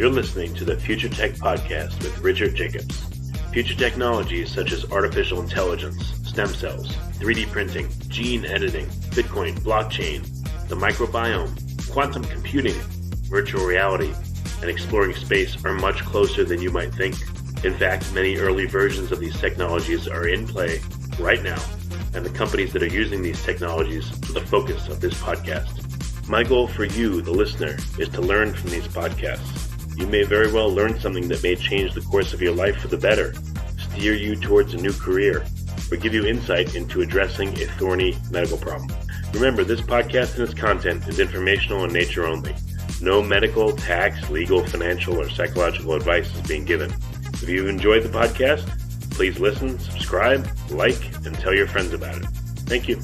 You're listening to the Future Tech Podcast with Richard Jacobs. Future technologies such as artificial intelligence, stem cells, 3D printing, gene editing, Bitcoin, blockchain, the microbiome, quantum computing, virtual reality, and exploring space are much closer than you might think. In fact, many early versions of these technologies are in play right now, and the companies that are using these technologies are the focus of this podcast. My goal for you, the listener, is to learn from these podcasts. You may very well learn something that may change the course of your life for the better, steer you towards a new career, or give you insight into addressing a thorny medical problem. Remember, this podcast and its content is informational in nature only. No medical, tax, legal, financial, or psychological advice is being given. If you've enjoyed the podcast, please listen, subscribe, like, and tell your friends about it. Thank you.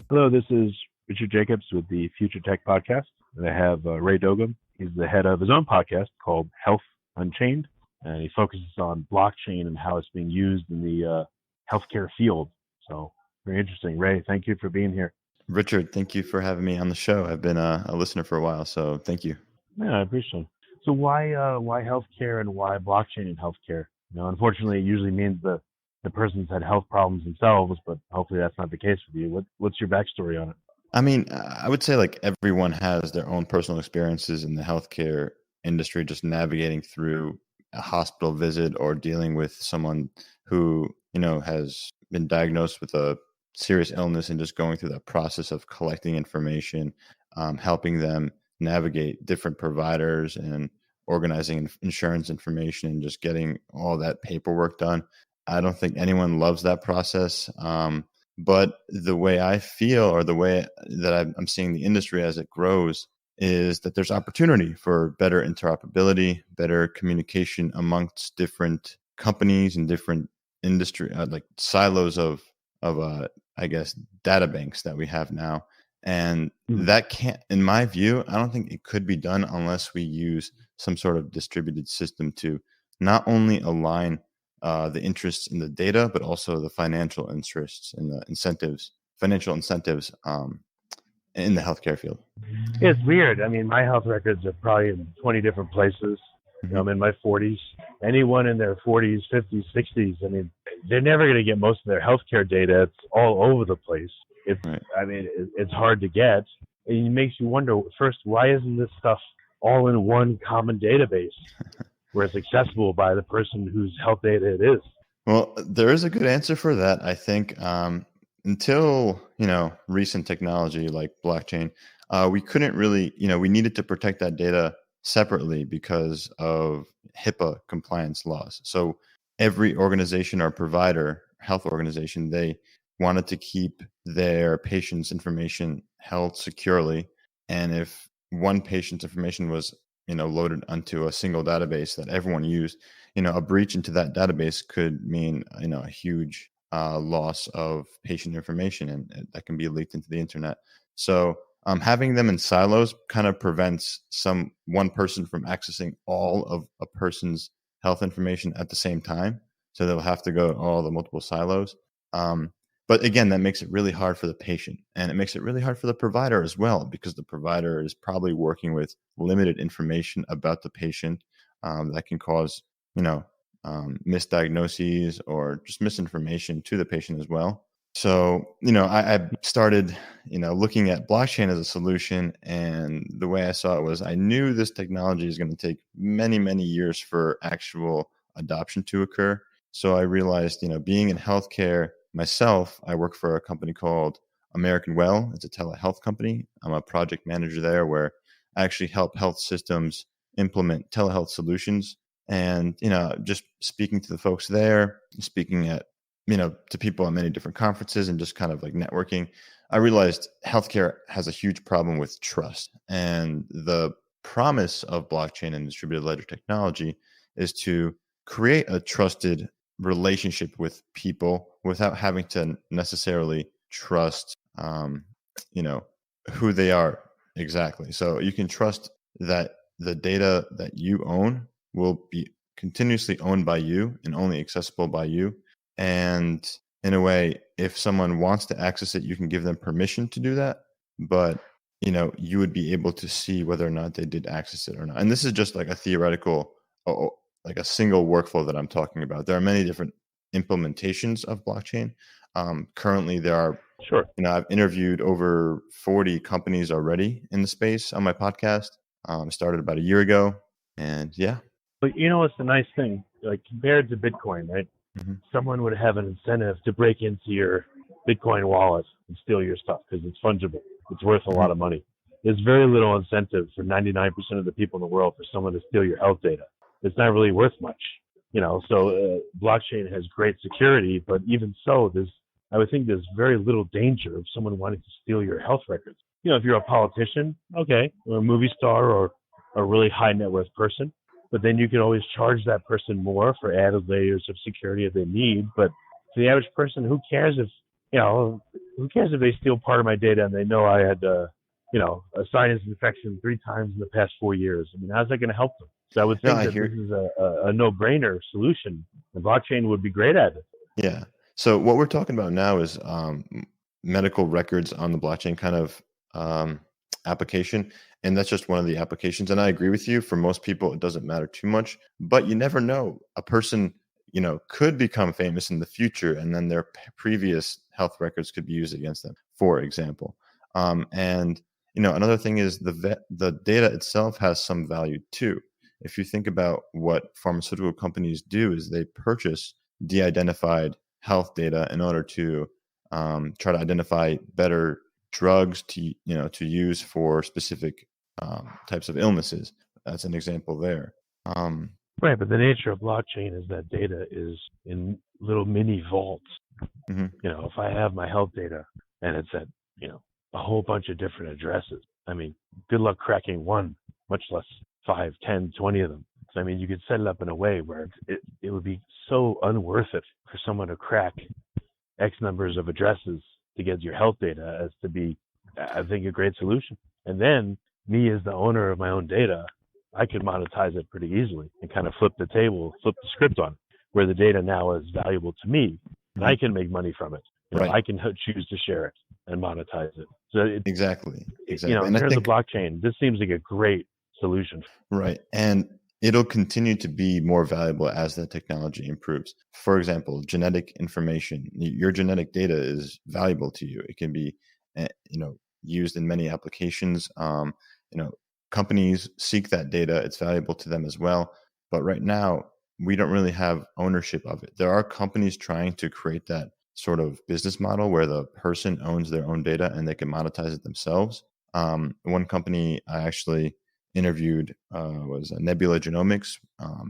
Hello, this is Richard Jacobs with the Future Tech Podcast. And I have Ray Dogum. He's the head of his own podcast called Health Unchained, and he focuses on blockchain and how it's being used in the healthcare field. So very interesting. Ray, thank you for being here. Richard, thank you for having me on the show. I've been a listener for a while, so thank you. Yeah, I appreciate it. So why healthcare and why blockchain in healthcare? Unfortunately, it usually means the person's had health problems themselves, but hopefully that's not the case with you. What's your backstory on it? I mean, I would say like everyone has their own personal experiences in the healthcare industry, just navigating through a hospital visit or dealing with someone who, has been diagnosed with a serious illness and just going through that process of collecting information, helping them navigate different providers and organizing insurance information and just getting all that paperwork done. I don't think anyone loves that process. But the way I feel, or the way that I'm seeing the industry as it grows, is that there's opportunity for better interoperability, better communication amongst different companies and different industry, like silos of I guess, data banks that we have now. And that can't, in my view, I don't think it could be done unless we use some sort of distributed system to not only align the interests in the data, but also the financial interests and the financial incentives in the healthcare field. It's weird. I mean, my health records are probably in 20 different places. I'm in my 40s. Anyone in their 40s, 50s, 60s, I mean, they're never going to get most of their healthcare data. It's all over the place. Right. I mean, it's hard to get. It makes you wonder, first, why isn't this stuff all in one common database where it's accessible by the person whose health data it is? Well, there is a good answer for that. I think until, recent technology like blockchain, we couldn't really, we needed to protect that data separately because of HIPAA compliance laws. So every organization or provider, health organization, they wanted to keep their patients' information held securely. And if one patient's information was, loaded onto a single database that everyone used, a breach into that database could mean, a huge loss of patient information, and that can be leaked into the internet. So having them in silos kind of prevents one person from accessing all of a person's health information at the same time. So they'll have to go to all the multiple silos. But again, that makes it really hard for the patient, and it makes it really hard for the provider as well, because the provider is probably working with limited information about the patient that can cause, misdiagnoses or just misinformation to the patient as well. So, I started, looking at blockchain as a solution, and the way I saw it was I knew this technology is going to take many, many years for actual adoption to occur. So I realized, being in healthcare myself, I work for a company called American Well. It's a telehealth company. I'm a project manager there, where I actually help health systems implement telehealth solutions. And, just speaking to the folks there, speaking at to people at many different conferences and just kind of like networking, I realized healthcare has a huge problem with trust. And the promise of blockchain and distributed ledger technology is to create a trusted relationship with people without having to necessarily trust, who they are exactly. So you can trust that the data that you own will be continuously owned by you and only accessible by you. And in a way, if someone wants to access it, you can give them permission to do that, but you would be able to see whether or not they did access it or not. And this is just like a theoretical, like a single workflow that I'm talking about. There are many different implementations of blockchain. Currently, there are, Sure. I've interviewed over 40 companies already in the space on my podcast. Started about a year ago, and yeah. But what's the nice thing? Like compared to Bitcoin, right? Mm-hmm. Someone would have an incentive to break into your Bitcoin wallet and steal your stuff because it's fungible. It's worth a lot of money. There's very little incentive for 99% of the people in the world for someone to steal your health data. It's not really worth much, So blockchain has great security, but even so, I would think there's very little danger of someone wanting to steal your health records. If you're a politician, okay, or a movie star or a really high net worth person, but then you can always charge that person more for added layers of security if they need. But for the average person, who cares if they steal part of my data and they know I had, a sinus infection 3 times in the past 4 years? I mean, how's that going to help them? So I would think this is a no-brainer solution. The blockchain would be great at it. Yeah. So what we're talking about now is medical records on the blockchain kind of application. And that's just one of the applications. And I agree with you. For most people, it doesn't matter too much. But you never know. A person, could become famous in the future, and then their previous health records could be used against them, for example. And another thing is the data itself has some value too. If you think about what pharmaceutical companies do, is they purchase de-identified health data in order to try to identify better drugs to use for specific types of illnesses. That's an example there. Right, but the nature of blockchain is that data is in little mini vaults. Mm-hmm. If I have my health data and it's at a whole bunch of different addresses, I mean, good luck cracking one, much less 5, 10, 20 of them. So I mean, you could set it up in a way where it would be so unworth it for someone to crack X numbers of addresses to get your health data as to be, I think, a great solution. And then me as the owner of my own data, I could monetize it pretty easily and kind of flip the script on it, where the data now is valuable to me and I can make money from it. Right. I can choose to share it and monetize it. So exactly. In terms of blockchain, this seems like a great solution. Right. And it'll continue to be more valuable as the technology improves. For example, genetic information, your genetic data is valuable to you. It can be, used in many applications. Companies seek that data. It's valuable to them as well. But right now, we don't really have ownership of it. There are companies trying to create that sort of business model where the person owns their own data and they can monetize it themselves. One company I actually interviewed was Nebula Genomics.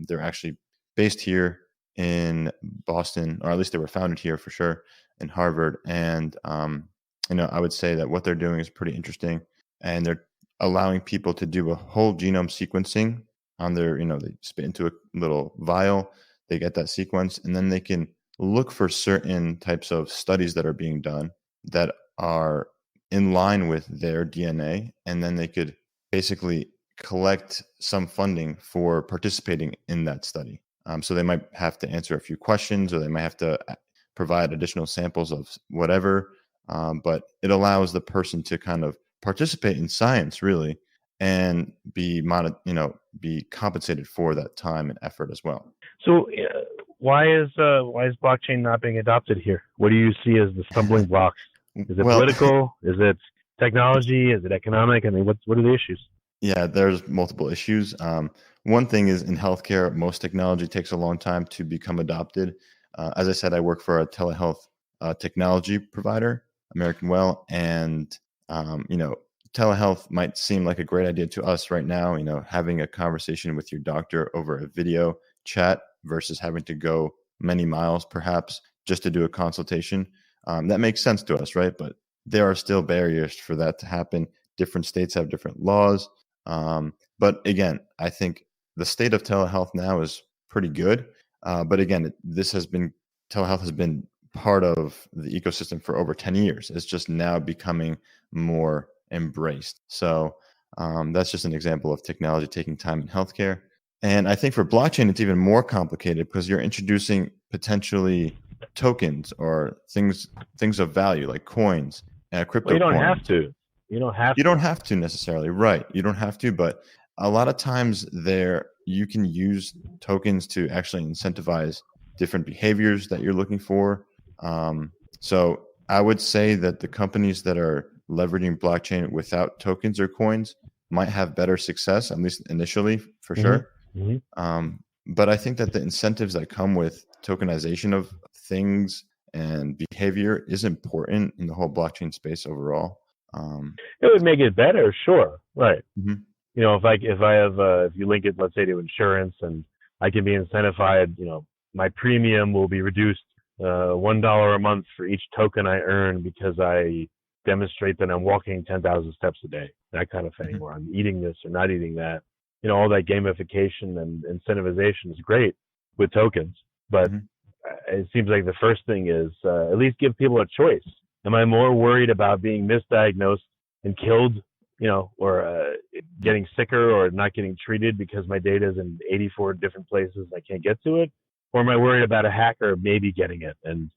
They're actually based here in Boston, or at least they were founded here for sure, in Harvard. And I would say that what they're doing is pretty interesting, and they're allowing people to do a whole genome sequencing on their, they spit into a little vial, they get that sequence, and then they can look for certain types of studies that are being done that are in line with their DNA, and then they could basically collect some funding for participating in that study. So they might have to answer a few questions, or they might have to provide additional samples of whatever, but it allows the person to kind of participate in science, really, and be compensated for that time and effort as well. So why is blockchain not being adopted here? What do you see as the stumbling blocks? Is it political? Is it technology? Is it economic? I mean, what are the issues? Yeah, there's multiple issues. One thing is, in healthcare, most technology takes a long time to become adopted. As I said, I work for a telehealth technology provider, American Well, and telehealth might seem like a great idea to us right now. Having a conversation with your doctor over a video chat versus having to go many miles, perhaps, just to do a consultation. That makes sense to us, right? But there are still barriers for that to happen. Different states have different laws. But again, I think the state of telehealth now is pretty good. But again, telehealth has been part of the ecosystem for over 10 years. It's just now becoming more embraced. So that's just an example of technology taking time in healthcare. And I think for blockchain, it's even more complicated because you're introducing potentially tokens or things of value like coins, crypto Well, you don't coins. have to. You don't have You to. don't have to necessarily, right? You don't have to, but a lot of times there you can use tokens to actually incentivize different behaviors that you're looking for. So I would say that the companies that are leveraging blockchain without tokens or coins might have better success, at least initially, for sure. But I think that the incentives that come with tokenization of things and behavior is important in the whole blockchain space overall. It would make it better, sure, right? Mhm. You know, if you link it, let's say, to insurance, and I can be incentivized, my premium will be reduced $1 a month for each token I earn because I demonstrate that I'm walking 10,000 steps a day, that kind of thing, Mhm. or I'm eating this or not eating that. All that gamification and incentivization is great with tokens, but Mhm. it seems like the first thing is at least give people a choice. Am I more worried about being misdiagnosed and killed, or getting sicker or not getting treated because my data is in 84 different places and I can't get to it? Or am I worried about a hacker maybe getting it and,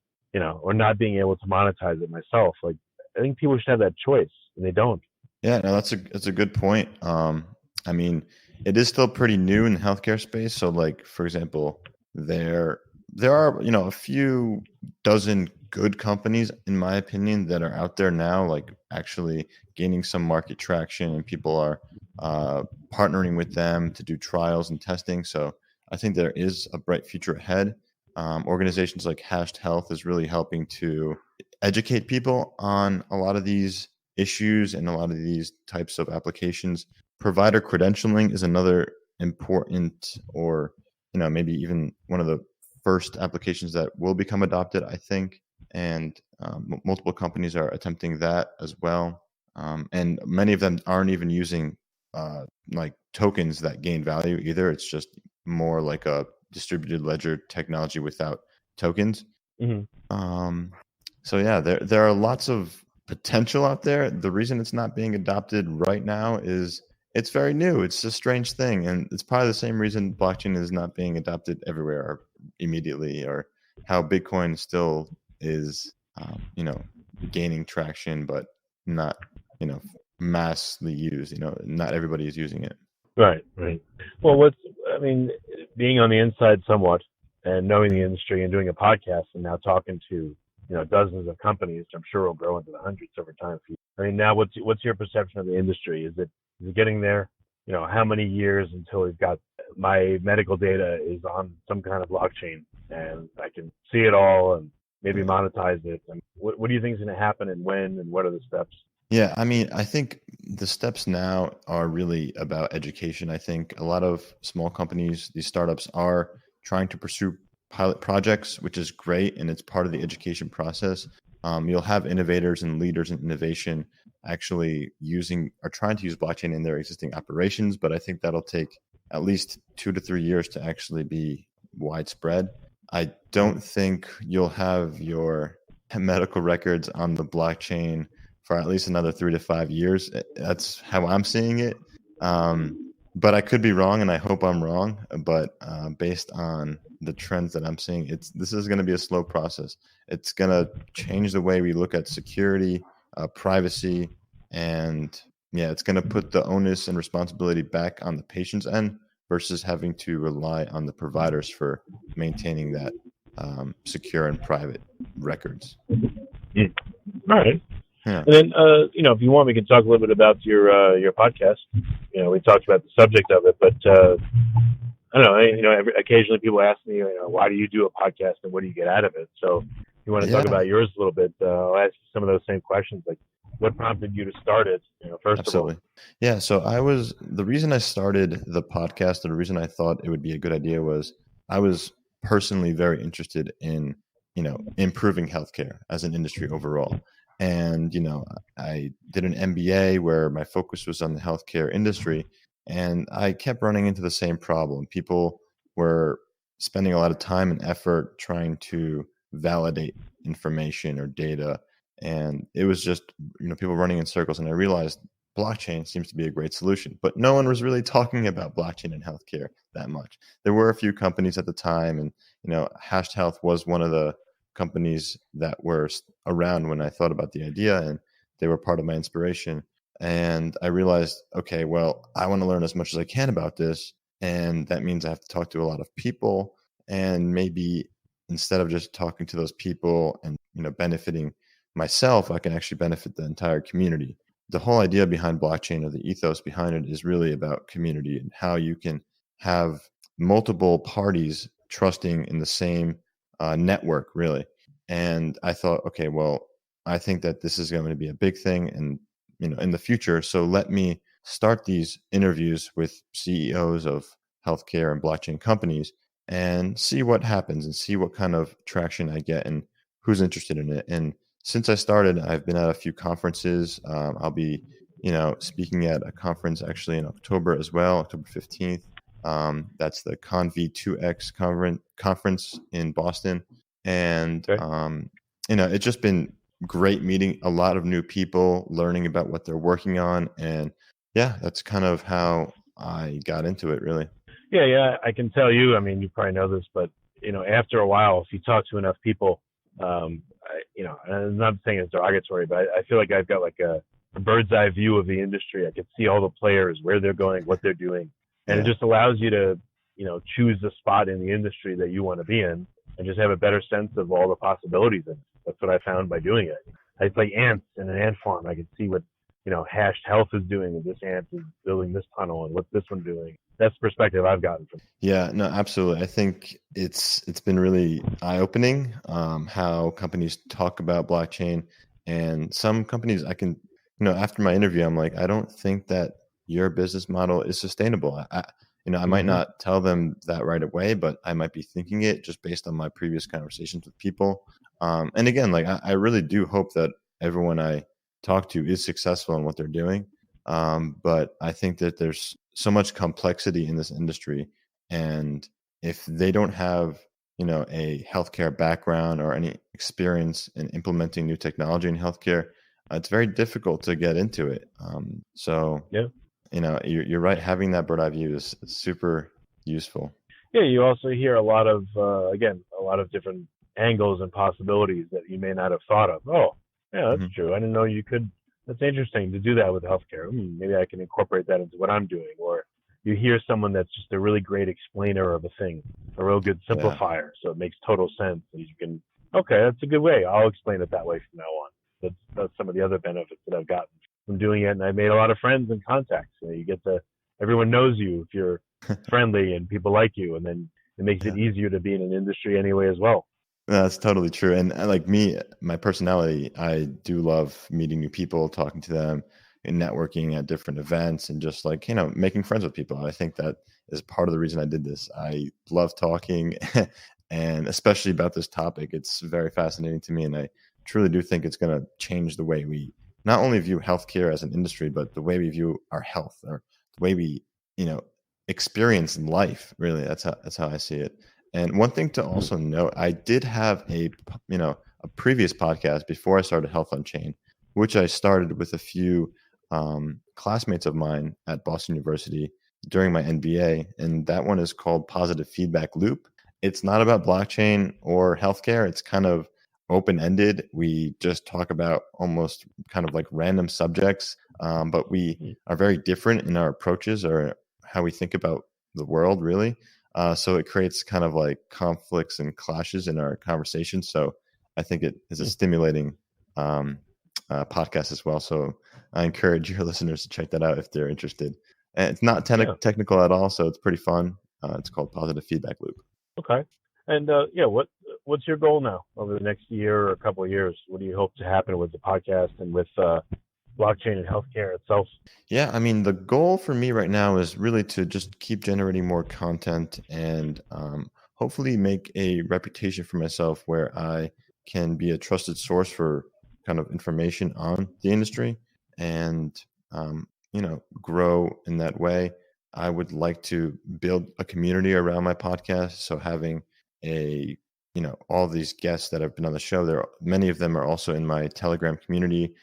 or not being able to monetize it myself? Like, I think people should have that choice, and they don't. Yeah, no, that's a good point. I mean, it is still pretty new in the healthcare space. So, like for example, there are a few dozen good companies, in my opinion, that are out there now, like actually gaining some market traction, and people are partnering with them to do trials and testing. So, I think there is a bright future ahead. Organizations like Hashed Health is really helping to educate people on a lot of these issues and a lot of these types of applications. Provider credentialing is another important, or maybe even one of the first applications that will become adopted, I think. And multiple companies are attempting that as well. And many of them aren't even using like tokens that gain value either. It's just more like a distributed ledger technology without tokens. Mm-hmm. So yeah, there are lots of potential out there. The reason it's not being adopted right now is it's very new. It's a strange thing, and it's probably the same reason blockchain is not being adopted everywhere or immediately, or how Bitcoin still is, gaining traction, but not, massively used. Not everybody is using it. Right, right. Well, being on the inside somewhat and knowing the industry and doing a podcast and now talking to, dozens of companies, which I'm sure will grow into the hundreds over time. I mean, now what's your perception of the industry? Is it getting there? How many years until we've got my medical data is on some kind of blockchain and I can see it all and maybe monetize it? And what do you think is going to happen, and when, and what are the steps? Yeah, I mean, I think the steps now are really about education. I think a lot of small companies, these startups, are trying to pursue pilot projects, which is great, and it's part of the education process. You'll have innovators and leaders in innovation actually using or trying to use blockchain in their existing operations, but I think that'll take at least 2 to 3 years to actually be widespread. I don't think you'll have your medical records on the blockchain for at least another 3 to 5 years. That's how I'm seeing it. But I could be wrong, and I hope I'm wrong. But based on the trends that I'm seeing, this is going to be a slow process. It's going to change the way we look at security, privacy, and yeah, it's going to put the onus and responsibility back on the patient's end versus having to rely on the providers for maintaining that secure and private records. All right. Yeah. And then, if you want, we can talk a little bit about your podcast. We talked about the subject of it, but I don't know. Occasionally people ask me, why do you do a podcast and what do you get out of it? So, if you want to talk about yours a little bit, I'll ask you some of those same questions, like what prompted you to start it? First Absolutely. of all. Yeah. So the reason I started the podcast, and the reason I thought it would be a good idea was I was personally very interested in, improving healthcare as an industry overall. And, I did an MBA where my focus was on the healthcare industry, and I kept running into the same problem. People were spending a lot of time and effort trying to validate information or data. And it was just, people running in circles. And I realized blockchain seems to be a great solution, but no one was really talking about blockchain in healthcare that much. There were a few companies at the time, and, Hashed Health was one of the companies that were around when I thought about the idea, and they were part of my inspiration. And I realized, okay, well, I want to learn as much as I can about this. And that means I have to talk to a lot of people. And maybe instead of just talking to those people and, benefiting myself, I can actually benefit the entire community. The whole idea behind blockchain, or the ethos behind it, is really about community and how you can have multiple parties trusting in the same network, really. And I thought, okay, well, I think that this is going to be a big thing, and in the future. So let me start these interviews with CEOs of healthcare and blockchain companies and see what happens and see what kind of traction I get and who's interested in it. And since I started, I've been at a few conferences. I'll be, speaking at a conference actually in October as well, October 15th. That's the ConV2X conference in Boston. And, Okay. it's just been great meeting a lot of new people, learning about what they're working on. And yeah, that's kind of how I got into it, really. Yeah, I can tell you. I mean, you probably know this, but after a while, if you talk to enough people, and I'm not saying it's derogatory, but I feel like I've got like a bird's eye view of the industry. I can see all the players, where they're going, what they're doing, and it Yeah. just allows you to, choose the spot in the industry that you want to be in, and just have a better sense of all the possibilities. And that's what I found by doing it. It's like ants in an ant farm. I can see what Hashed Health is doing, and this ant is building this tunnel, and what's this one doing. That's the perspective I've gotten from. Yeah, no, absolutely. I think it's been really eye-opening, how companies talk about blockchain, and some companies I can, after my interview, I'm like, I don't think that your business model is sustainable. I might Mm-hmm. not tell them that right away, but I might be thinking it just based on my previous conversations with people. And again, like I really do hope that everyone I talk to is successful in what they're doing. But I think that there's so much complexity in this industry, and if they don't have a healthcare background or any experience in implementing new technology in healthcare, it's very difficult to get into it. So Yeah. you're right. Having that bird eye view is super useful. Yeah, you also hear a lot of a lot of different angles and possibilities that you may not have thought of. Oh, yeah, that's Hmm. true. I didn't know you could. That's interesting to do that with healthcare. Maybe I can incorporate that into what I'm doing. Or you hear someone that's just a really great explainer of a thing, a real good Yeah. simplifier, so it makes total sense. And you can, okay, that's a good way. I'll explain it that way from now on. That's some of the other benefits that I've gotten from doing it, and I made a lot of friends and contacts. You get to, everyone knows you if you're friendly and people like you, and then it makes it Yeah. easier to be in an industry anyway as well. That's totally true. And like me, my personality, I do love meeting new people, talking to them, and networking at different events, and just like, making friends with people. I think that is part of the reason I did this. I love talking and especially about this topic. It's very fascinating to me. And I truly do think it's going to change the way we not only view healthcare as an industry, but the way we view our health, or the way we, you know, experience life. Really, that's how I see it. And one thing to also note, I did have a previous podcast before I started Health Unchained, which I started with a few classmates of mine at Boston University during my MBA, and that one is called Positive Feedback Loop. It's not about blockchain or healthcare. It's kind of open ended. We just talk about almost kind of like random subjects, but we are very different in our approaches or how we think about the world, really. So it creates kind of like conflicts and clashes in our conversation. So I think it is a stimulating podcast as well. So I encourage your listeners to check that out if they're interested. And it's not Yeah. technical at all, so it's pretty fun. It's called Positive Feedback Loop. Okay. And what's your goal now over the next year or a couple of years? What do you hope to happen with the podcast and with blockchain and healthcare itself? Yeah, I mean, the goal for me right now is really to just keep generating more content and hopefully make a reputation for myself where I can be a trusted source for kind of information on the industry and, grow in that way. I would like to build a community around my podcast. So having all these guests that have been on the show, many of them are also in my Telegram community.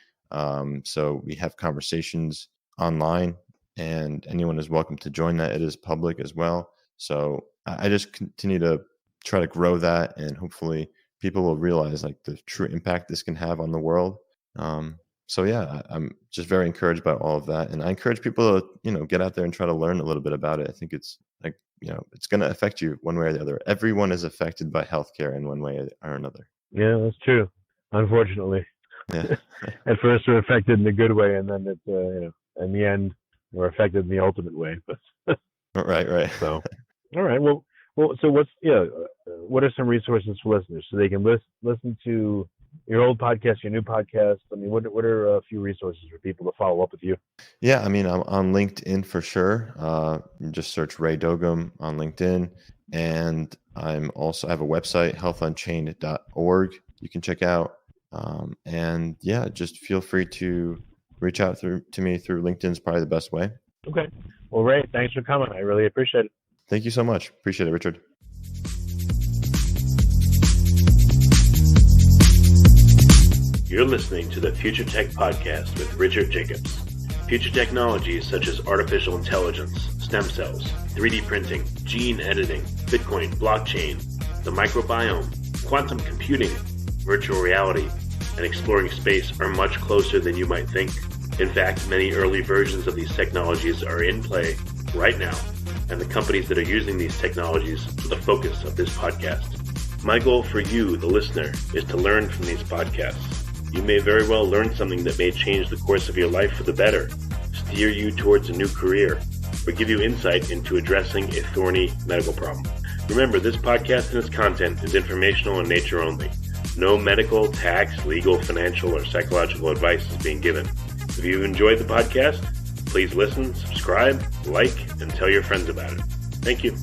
So we have conversations online, and anyone is welcome to join that. It is public as well. So I just continue to try to grow that, and hopefully people will realize like the true impact this can have on the world. So yeah, I'm just very encouraged by all of that, and I encourage people to get out there and try to learn a little bit about it. I think it's like it's going to affect you one way or the other. Everyone is affected by healthcare in one way or another. Yeah, that's true. Unfortunately, Yeah. at first we're affected in the good way, and then it's in the end we're affected in the ultimate way. But right. So, all right. Well. So what are some resources for listeners so they can listen to your old podcast, your new podcast? I mean, what are a few resources for people to follow up with you? Yeah, I mean, I'm on LinkedIn for sure. You just search Ray Dogum on LinkedIn, and I have a website, healthunchained.org. You can check out, and yeah, just feel free to reach out to me through LinkedIn is probably the best way. Okay. Well, Ray, thanks for coming. I really appreciate it. Thank you so much. Appreciate it, Richard. You're listening to the Future Tech Podcast with Richard Jacobs. Future technologies such as artificial intelligence, stem cells, 3D printing, gene editing, Bitcoin, blockchain, the microbiome, quantum computing, virtual reality, and exploring space are much closer than you might think. In fact, many early versions of these technologies are in play right now, and the companies that are using these technologies are the focus of this podcast. My goal for you, the listener, is to learn from these podcasts. You may very well learn something that may change the course of your life for the better, steer you towards a new career, or give you insight into addressing a thorny medical problem. Remember, this podcast and its content is informational in nature only. No medical, tax, legal, financial, or psychological advice is being given. If you've enjoyed the podcast, please listen, subscribe, like, and tell your friends about it. Thank you.